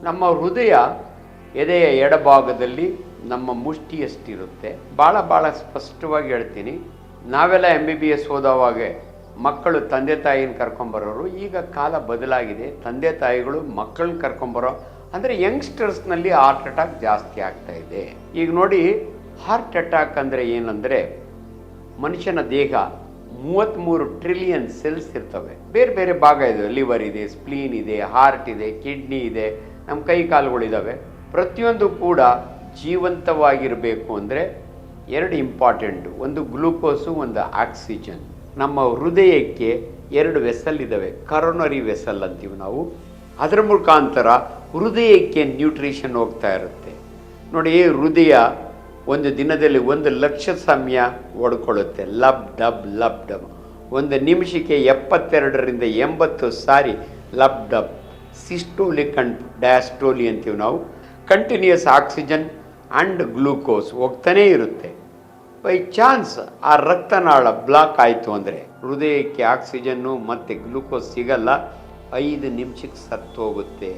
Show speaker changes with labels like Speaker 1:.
Speaker 1: ನಮ್ಮ ಹೃದಯ ಎದೆಯ ಎಡಭಾಗದಲ್ಲಿ ನಮ್ಮ ಮುಷ್ಟಿಯಷ್ಟಿರುತ್ತೆ. ಭಾಳ ಸ್ಪಷ್ಟವಾಗಿ ಹೇಳ್ತೀನಿ, ನಾವೆಲ್ಲ MBBS ಓದೋವಾಗೆ ಮಕ್ಕಳು ತಂದೆ ತಾಯಿನ ಕರ್ಕೊಂಬರೋರು. ಈಗ ಕಾಲ ಬದಲಾಗಿದೆ, ತಂದೆ ತಾಯಿಗಳು ಮಕ್ಕಳನ್ನ ಕರ್ಕೊಂಬರೋ ಅಂದರೆ ಯಂಗ್ಸ್ಟರ್ಸ್ನಲ್ಲಿ ಹಾರ್ಟ್ ಅಟ್ಯಾಕ್ ಜಾಸ್ತಿ ಆಗ್ತಾ ಇದೆ. ಈಗ ನೋಡಿ, ಹಾರ್ಟ್ ಅಟ್ಯಾಕ್ ಅಂದರೆ ಏನಂದರೆ, ಮನುಷ್ಯನ ದೇಹ 33 ಟ್ರಿಲಿಯನ್ ಸೆಲ್ಸ್ ಇರ್ತವೆ. ಬೇರೆ ಬೇರೆ ಭಾಗ ಇದೆ, ಲಿವರ್ ಇದೆ, ಸ್ಪ್ಲೀನ್ ಇದೆ, ಹಾರ್ಟ್ ಇದೆ, ಕಿಡ್ನಿ ಇದೆ, ನಮ್ಮ ಕೈ ಕಾಲುಗಳಿದ್ದಾವೆ. ಪ್ರತಿಯೊಂದು ಕೂಡ ಜೀವಂತವಾಗಿರಬೇಕು ಅಂದರೆ 2 ಇಂಪಾರ್ಟೆಂಟು, ಒಂದು ಗ್ಲೂಕೋಸು, ಒಂದು ಆಕ್ಸಿಜನ್. ನಮ್ಮ ಹೃದಯಕ್ಕೆ 2 ವೆಸಲ್ ಇದ್ದಾವೆ, ಕರೋನರಿ ವೆಸಲ್ ಅಂತೀವಿ ನಾವು. ಅದರ ಮುಖಾಂತರ ಹೃದಯಕ್ಕೆ ನ್ಯೂಟ್ರಿಷನ್ ಹೋಗ್ತಾ ಇರುತ್ತೆ. ನೋಡಿ, ಹೃದಯ ಒಂದು ದಿನದಲ್ಲಿ 1,00,000 ಸಮಯ ಓಡ್ಕೊಳ್ಳುತ್ತೆ. ಲಬ್ ಡಬ್. ಒಂದು ನಿಮಿಷಕ್ಕೆ 72ರಿಂದ 80 ಸಾರಿ ಲಬ್ ಡಬ್. ಸಿಸ್ಟೋಲಿಕ್ ಅಂಡ್ ಡಯಾಸ್ಟೋಲಿ ಅಂತೀವಿ ನಾವು. ಕಂಟಿನ್ಯೂಸ್ ಆಕ್ಸಿಜನ್ ಆ್ಯಂಡ್ ಗ್ಲೂಕೋಸ್ ಹೋಗ್ತಾನೇ ಇರುತ್ತೆ. ಬೈ ಚಾನ್ಸ್ ಆ ರಕ್ತನಾಳ ಬ್ಲಾಕ್ ಆಯಿತು ಅಂದರೆ ಹೃದಯಕ್ಕೆ ಆಕ್ಸಿಜನ್ನು ಮತ್ತು ಗ್ಲೂಕೋಸ್ ಸಿಗಲ್ಲ, 5 ನಿಮಿಷಕ್ಕೆ ಸತ್ತು ಹೋಗುತ್ತೆ.